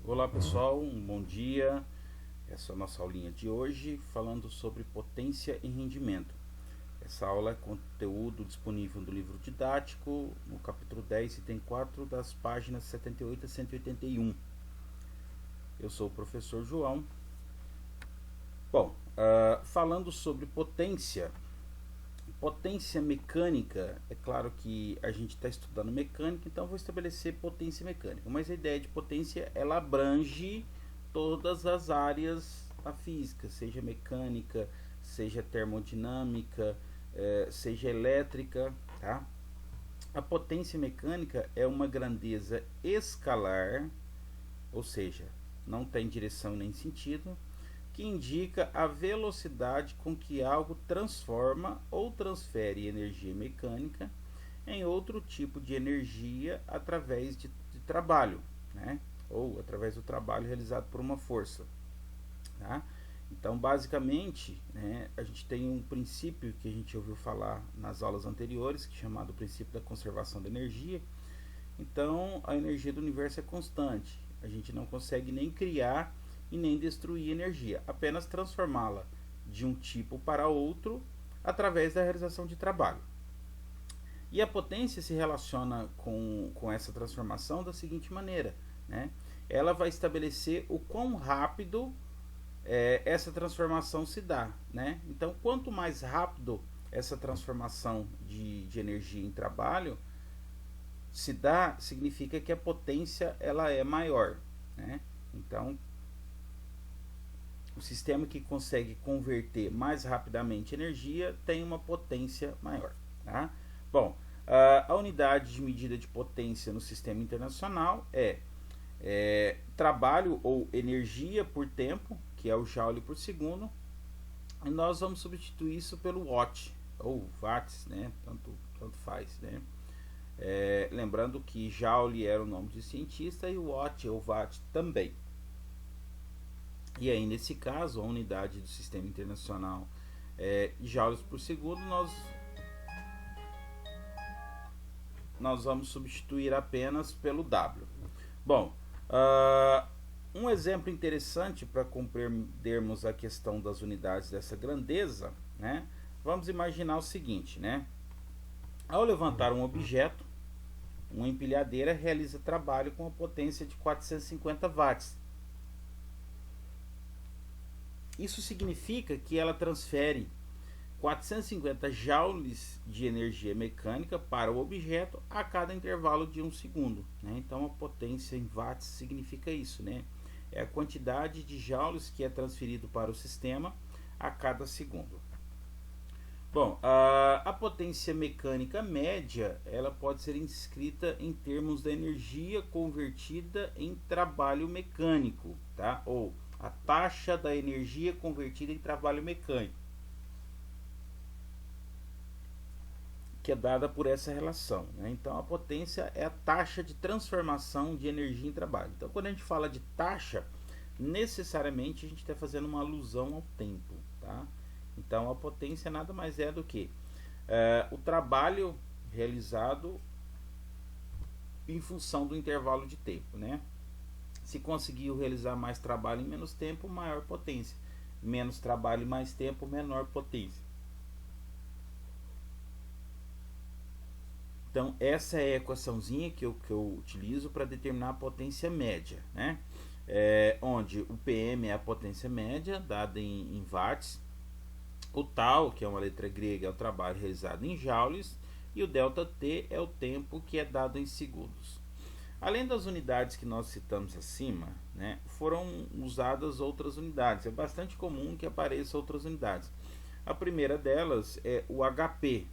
Olá pessoal, um bom dia. Essa é a nossa aulinha de hoje, falando sobre potência e rendimento. Essa aula é conteúdo disponível no livro didático, no capítulo 10, item 4, das páginas 78 a 181. Eu sou o professor João. Bom, falando sobre potência mecânica, é claro que a gente está estudando mecânica, então vou estabelecer potência mecânica. Mas a ideia de potência, ela abrange todas as áreas da física, seja mecânica, seja termodinâmica, seja elétrica, tá? A potência mecânica é uma grandeza escalar, ou seja, não tem direção nem sentido, que indica a velocidade com que algo transforma ou transfere energia mecânica em outro tipo de energia através de trabalho, né? Ou através do trabalho realizado por uma força. Tá? Então, basicamente, né, a gente tem um princípio que a gente ouviu falar nas aulas anteriores, que é chamado princípio da conservação da energia. Então, a energia do universo é constante. A gente não consegue nem criar e nem destruir energia, apenas transformá-la de um tipo para outro através da realização de trabalho. E a potência se relaciona com essa transformação da seguinte maneira, né? Ela vai estabelecer o quão rápido essa transformação se dá, né? Então, quanto mais rápido essa transformação de energia em trabalho se dá, significa que a potência ela é maior, né? Então, o sistema que consegue converter mais rapidamente energia tem uma potência maior, tá? Bom, a unidade de medida de potência no sistema internacional é trabalho ou energia por tempo, que é o joule por segundo, e nós vamos substituir isso pelo watt ou watts, né? Tanto faz, né? Lembrando que joule era o nome de cientista e o watt ou watt também. E aí, nesse caso, a unidade do sistema internacional joules por segundo, nós vamos substituir apenas pelo W. Bom, um exemplo interessante para compreendermos a questão das unidades dessa grandeza, né? Vamos imaginar o seguinte, né? Ao levantar um objeto, uma empilhadeira realiza trabalho com a potência de 450 watts. Isso significa que ela transfere 450 joules de energia mecânica para o objeto a cada intervalo de 1 segundo, né? Então a potência em watts significa isso, né? É a quantidade de joules que é transferido para o sistema a cada segundo. Bom, a potência mecânica média ela pode ser inscrita em termos da energia convertida em trabalho mecânico, tá? Ou a taxa da energia convertida em trabalho mecânico, que é dada por essa relação, né? Então a potência é a taxa de transformação de energia em trabalho. Então quando a gente fala de taxa, necessariamente a gente está fazendo uma alusão ao tempo, tá? Então a potência nada mais é do que o trabalho realizado em função do intervalo de tempo, né? Se conseguiu realizar mais trabalho em menos tempo, maior potência. Menos trabalho e mais tempo, menor potência. Então, essa é a equaçãozinha que eu utilizo para determinar a potência média, né? Onde o PM é a potência média, dada em watts. O tal, que é uma letra grega, é o trabalho realizado em joules. E o ΔT é o tempo que é dado em segundos. Além das unidades que nós citamos acima, né, foram usadas outras unidades. É bastante comum que apareçam outras unidades. A primeira delas é o HP.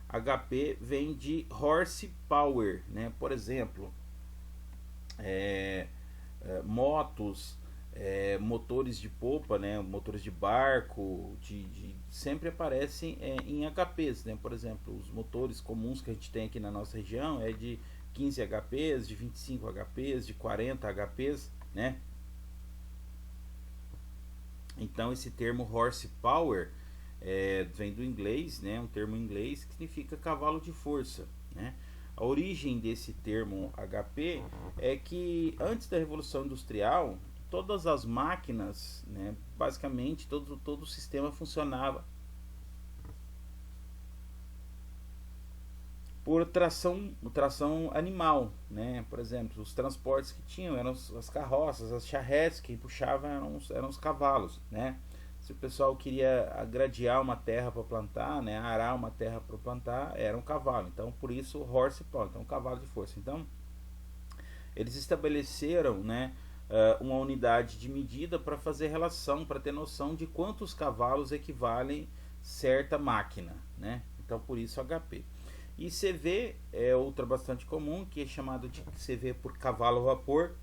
HP vem de horsepower, né? Por exemplo, motos, motores de popa, né? Motores de barco, sempre aparecem em HPs, né? Por exemplo, os motores comuns que a gente tem aqui na nossa região é de 15 HPs, de 25 HPs, de 40 HPs, né? Então esse termo horsepower vem do inglês, né? Um termo em inglês que significa cavalo de força, né? A origem desse termo HP é que antes da Revolução Industrial, todas as máquinas, né, basicamente todo o sistema funcionava por tração animal, né? Por exemplo, os transportes que tinham eram as carroças, as charretes, que puxavam eram os cavalos, né? Se o pessoal queria gradear uma terra para plantar, né, arar uma terra para plantar, era um cavalo. Então, por isso, horse power, então, um cavalo de força. Então, eles estabeleceram, né, uma unidade de medida para fazer relação, para ter noção de quantos cavalos equivalem certa máquina, né? Então, por isso, HP. E CV é outra bastante comum, que é chamado de CV por cavalo a vapor.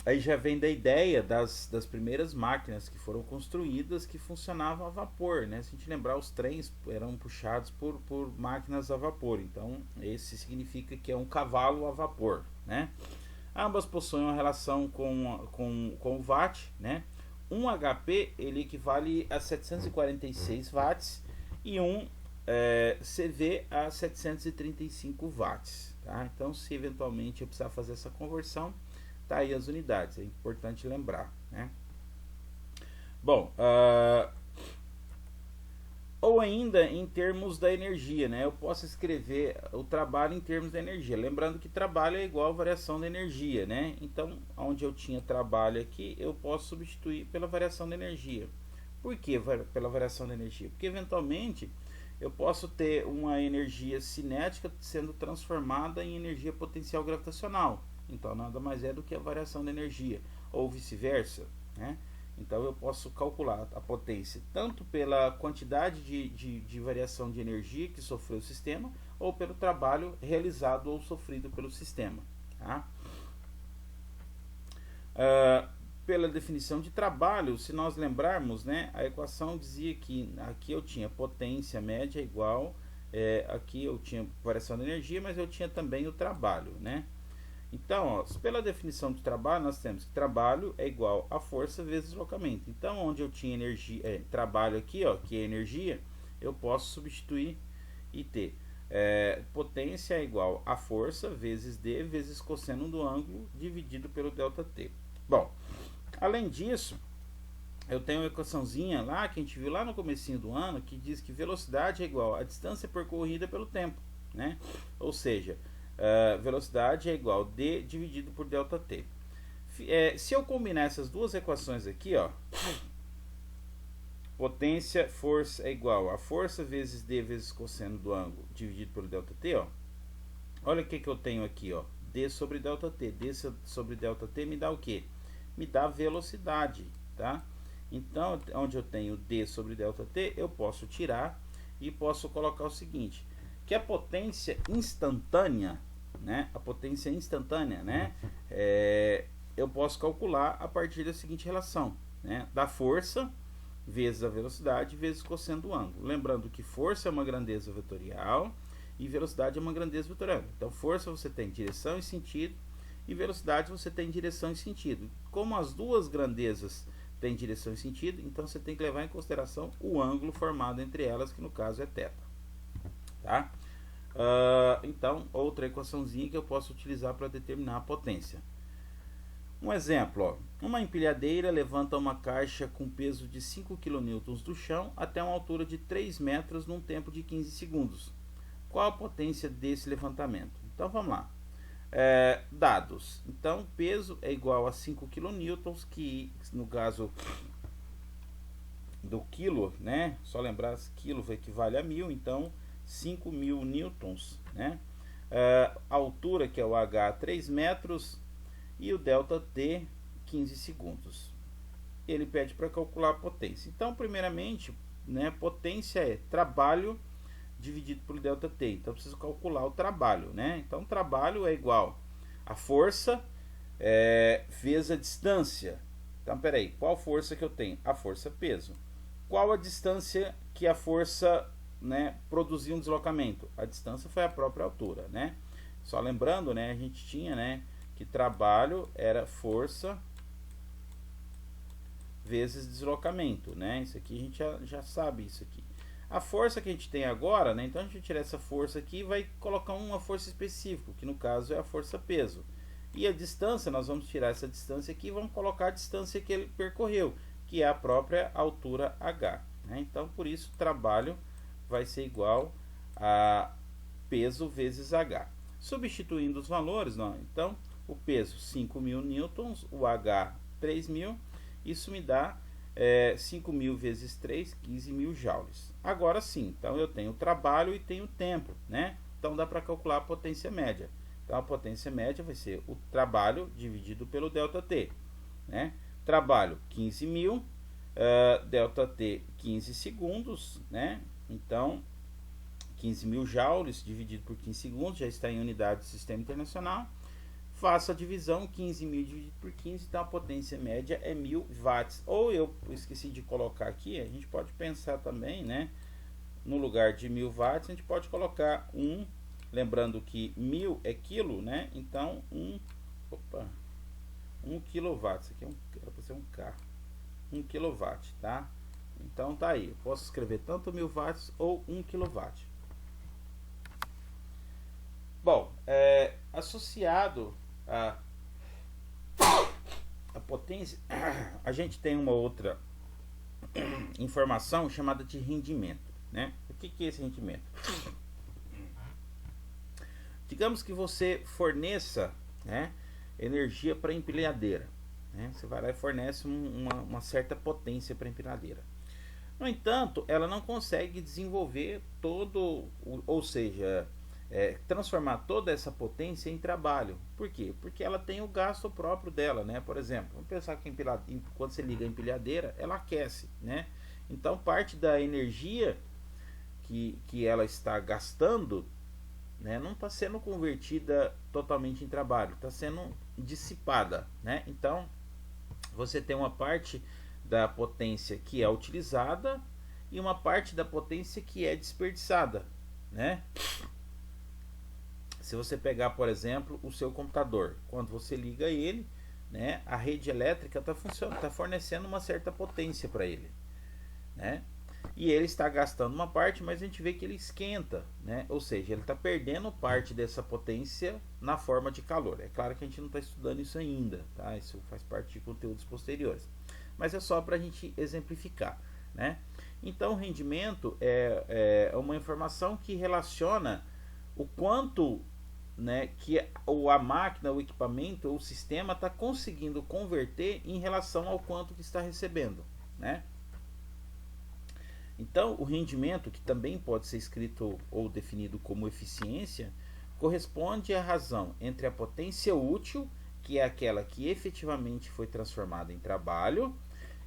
Aí já vem da ideia das primeiras máquinas que foram construídas que funcionavam a vapor, né? Se a gente lembrar, os trens eram puxados por máquinas a vapor. Então, esse significa que é um cavalo a vapor, né? Ambas possuem uma relação com o watt, né? Um HP ele equivale a 746 watts e um CV a 735 watts, tá? Então, se eventualmente eu precisar fazer essa conversão, tá aí as unidades, é importante lembrar, né? Bom, ou ainda em termos da energia, né? Eu posso escrever o trabalho em termos da energia, lembrando que trabalho é igual a variação da energia, né? Então, onde eu tinha trabalho aqui, eu posso substituir pela variação da energia. Por que pela variação da energia? Porque eventualmente eu posso ter uma energia cinética sendo transformada em energia potencial gravitacional. Então, nada mais é do que a variação da energia, ou vice-versa, né? Então, eu posso calcular a potência tanto pela quantidade de variação de energia que sofreu o sistema, ou pelo trabalho realizado ou sofrido pelo sistema, tá? Pela definição de trabalho, se nós lembrarmos, né, a equação dizia que aqui eu tinha potência média igual, aqui eu tinha variação de energia, mas eu tinha também o trabalho, né? Então, ó, pela definição de trabalho, nós temos que trabalho é igual a força vezes deslocamento. Então, onde eu tinha energia, trabalho aqui, ó, que é energia, eu posso substituir e ter potência é igual a força vezes D vezes cosseno do ângulo dividido pelo ΔT. Bom, além disso, eu tenho uma equaçãozinha lá que a gente viu lá no comecinho do ano que diz que velocidade é igual a distância percorrida pelo tempo, né? Ou seja, velocidade é igual a D dividido por ΔT. Se eu combinar essas duas equações aqui, ó, potência, força é igual a força vezes D vezes cosseno do ângulo dividido pelo ΔT, ó. Olha o que eu tenho aqui, ó, D sobre ΔT. D sobre ΔT me dá o que? Me dá velocidade, tá? Então, onde eu tenho D sobre ΔT, eu posso tirar e posso colocar o seguinte, que a potência instantânea, né? A potência instantânea, né? Eu posso calcular a partir da seguinte relação, né? Da força vezes a velocidade vezes cosseno do ângulo. Lembrando que força é uma grandeza vetorial e velocidade é uma grandeza vetorial. Então, força você tem direção e sentido e velocidade você tem direção e sentido. Como as duas grandezas têm direção e sentido, então você tem que levar em consideração o ângulo formado entre elas, que no caso é θ. Tá? Então, outra equaçãozinha que eu posso utilizar para determinar a potência. Um exemplo, ó, uma empilhadeira levanta uma caixa com peso de 5 kN do chão até uma altura de 3 metros num tempo de 15 segundos. Qual a potência desse levantamento? Então, vamos lá. Dados. Então, peso é igual a 5 kN, que no caso do quilo, né? Só lembrar que quilo equivale a 1000, então 5.000 newtons, né? A altura, que é o H, 3 metros, e o ΔT, 15 segundos. Ele pede para calcular a potência. Então, primeiramente, né, potência é trabalho dividido por ΔT. Então, eu preciso calcular o trabalho, né? Então, trabalho é igual a força vezes a distância. Então, peraí, qual força que eu tenho? A força peso. Qual a distância que a força, né, produziu um deslocamento? A distância foi a própria altura, né? Só lembrando, né, a gente tinha, né, que trabalho era força vezes deslocamento, né? Isso aqui a gente já sabe isso aqui. A força que a gente tem agora, né? Então a gente tira essa força aqui e vai colocar uma força específica, que no caso é a força peso. E a distância, nós vamos tirar essa distância aqui e vamos colocar a distância que ele percorreu, que é a própria altura H. Né? Então por isso o trabalho vai ser igual a peso vezes H. Substituindo os valores, não, então o peso 5.000 newtons, o H 3.000, isso me dá 5.000 vezes 3, 15.000 joules. Agora sim, então eu tenho trabalho e tenho tempo, né? Então dá para calcular a potência média. Então a potência média vai ser o trabalho dividido pelo ΔT, né? Trabalho 15.000, ΔT 15 segundos, né? Então 15.000 joules dividido por 15 segundos, já está em unidade do sistema internacional. Faço a divisão, 15.000 dividido por 15, então a potência média é 1.000 watts. Ou eu esqueci de colocar aqui, a gente pode pensar também, né? No lugar de 1.000 watts, a gente pode colocar lembrando que 1.000 é quilo, né? Então 1 kW, aqui era para ser um K, 1 kW, tá? Então tá aí, eu posso escrever tanto 1.000 watts ou 1 kW. Bom, associado a potência, a gente tem uma outra informação chamada de rendimento, né? O que é esse rendimento? Digamos que você forneça, né, energia para a empilhadeira, né? Você vai lá e fornece uma certa potência para a empilhadeira. No entanto, ela não consegue desenvolver ou seja, transformar toda essa potência em trabalho. Por quê? Porque ela tem o gasto próprio dela, né? Por exemplo, vamos pensar que quando você liga a empilhadeira, ela aquece, né? Então parte da energia que ela está gastando, né, não está sendo convertida totalmente em trabalho, está sendo dissipada, né? Então você tem uma parte da potência que é utilizada e uma parte da potência que é desperdiçada, né? Se você pegar, por exemplo, o seu computador, quando você liga ele, né, a rede elétrica está fornecendo uma certa potência para ele, né? E ele está gastando uma parte, mas a gente vê que ele esquenta, né? Ou seja, ele está perdendo parte dessa potência na forma de calor. É claro que a gente não está estudando isso ainda, tá? Isso faz parte de conteúdos posteriores, mas é só para a gente exemplificar, né? Então, o rendimento é uma informação que relaciona o quanto, né, que a máquina, o equipamento, o sistema está conseguindo converter em relação ao quanto que está recebendo, né? Então, o rendimento, que também pode ser escrito ou definido como eficiência, corresponde à razão entre a potência útil, que é aquela que efetivamente foi transformada em trabalho,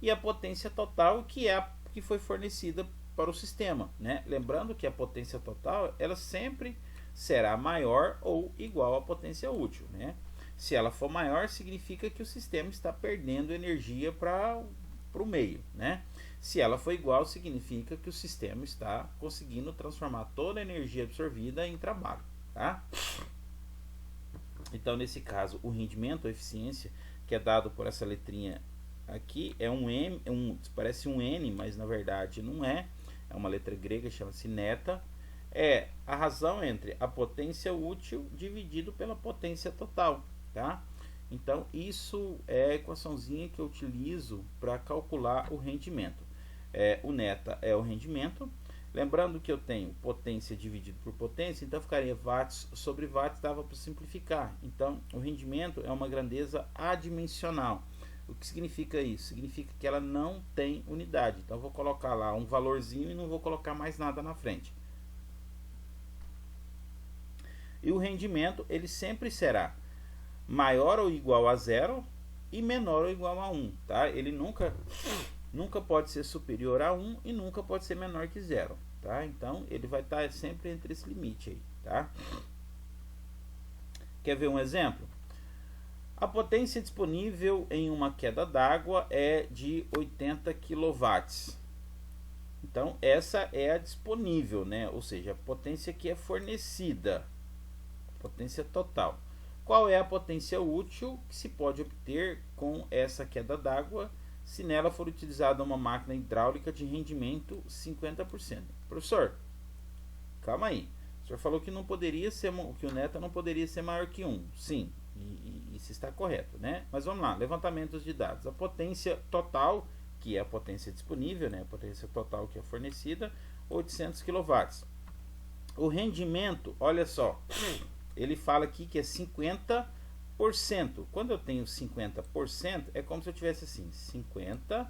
e a potência total, que é a que foi fornecida para o sistema, né? Lembrando que a potência total, ela sempre será maior ou igual à potência útil, né? Se ela for maior, significa que o sistema está perdendo energia para o meio, né? Se ela for igual, significa que o sistema está conseguindo transformar toda a energia absorvida em trabalho, tá? Então, nesse caso, o rendimento, a eficiência, que é dado por essa letrinha aqui, é um M, parece um N, mas na verdade não é. É uma letra grega, chama-se neta. É a razão entre a potência útil dividido pela potência total, tá? Então, isso é a equaçãozinha que eu utilizo para calcular o rendimento. O neta é o rendimento. Lembrando que eu tenho potência dividido por potência, então ficaria watts sobre watts, dava para simplificar. Então, o rendimento é uma grandeza adimensional. O que significa isso? Significa que ela não tem unidade. Então, eu vou colocar lá um valorzinho e não vou colocar mais nada na frente. E o rendimento, ele sempre será maior ou igual a 0 e menor ou igual a 1, tá? Ele nunca pode ser superior a 1 e nunca pode ser menor que 0, tá? Então, ele vai estar sempre entre esse limite aí, tá? Quer ver um exemplo? A potência disponível em uma queda d'água é de 80 kW. Então, essa é a disponível, né? Ou seja, a potência que é fornecida, potência total. Qual é a potência útil que se pode obter com essa queda d'água se nela for utilizada uma máquina hidráulica de rendimento 50%. Professor, calma aí. O senhor falou que não poderia ser, que o neta não poderia ser maior que 1. Sim, isso está correto, né? Mas vamos lá, levantamentos de dados. A potência total, que é a potência disponível, né? A potência total que é fornecida, 800 kW. O rendimento, olha só, ele fala aqui que é 50%. Quando eu tenho 50%, é como se eu tivesse assim, 50%.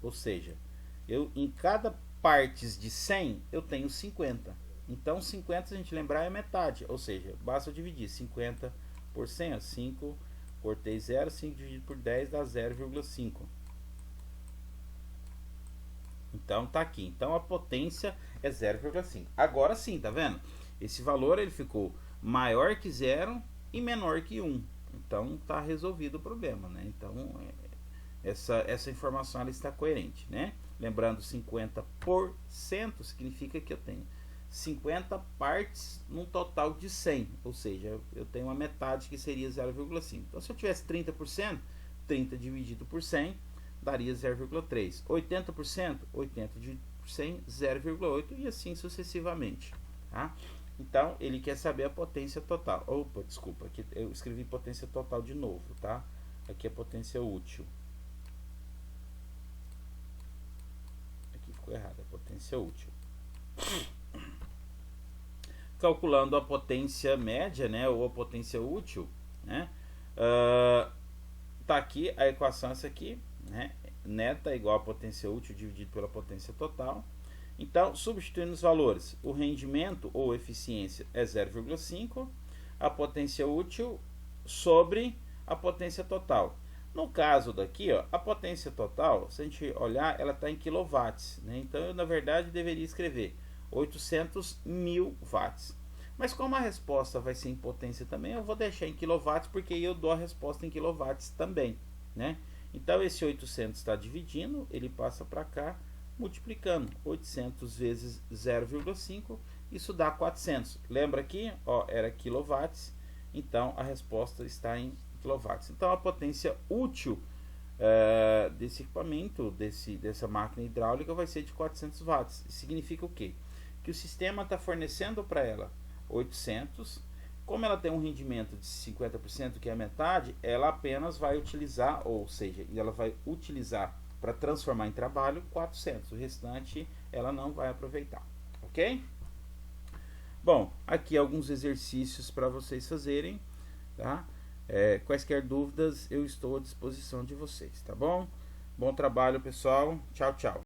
Ou seja, eu em cada partes de 100 eu tenho 50. Então 50, se a gente lembrar, é metade. Ou seja, basta eu dividir 50 por 100, 5, cortei 0, 5 dividido por 10 dá 0,5. Então tá aqui. Então a potência é 0,5. Agora sim, tá vendo? Esse valor ele ficou maior que 0 e menor que 1. Então tá resolvido o problema, né? Então essa informação ela está coerente, né? Lembrando, 50% significa que eu tenho 50 partes num total de 100, ou seja, eu tenho uma metade que seria 0,5. Então se eu tivesse 30%, 30 dividido por 100 daria 0,3. 80%, 80 dividido por 100, 0,8 e assim sucessivamente, tá? Então ele quer saber a potência total. Opa, desculpa, aqui eu escrevi potência total de novo, tá? Aqui é potência útil. Aqui ficou errado, é potência útil. Calculando a potência média, né, ou a potência útil, né? Tá aqui a equação, essa aqui, né? Neta igual a potência útil dividido pela potência total. Então, substituindo os valores, o rendimento ou eficiência é 0,5, a potência útil sobre a potência total. No caso daqui, ó, a potência total, se a gente olhar, ela está em quilowatts, né? Então, eu, na verdade, deveria escrever 800.000 watts. Mas como a resposta vai ser em potência também, eu vou deixar em quilowatts, porque eu dou a resposta em quilowatts também, né? Então, esse 800 está dividindo, ele passa para cá, multiplicando 800 vezes 0,5, isso dá 400. Lembra aqui, ó, era quilowatts, então a resposta está em quilowatts. Então, a potência útil desse equipamento, dessa máquina hidráulica, vai ser de 400 watts. Significa o quê? Que o sistema está fornecendo para ela 800. Como ela tem um rendimento de 50%, que é a metade, ela apenas vai utilizar, ou seja, ela vai utilizar para transformar em trabalho 400. O restante ela não vai aproveitar, ok? Bom, aqui alguns exercícios para vocês fazerem, tá? Quaisquer dúvidas, eu estou à disposição de vocês, tá bom? Bom trabalho, pessoal. Tchau, tchau.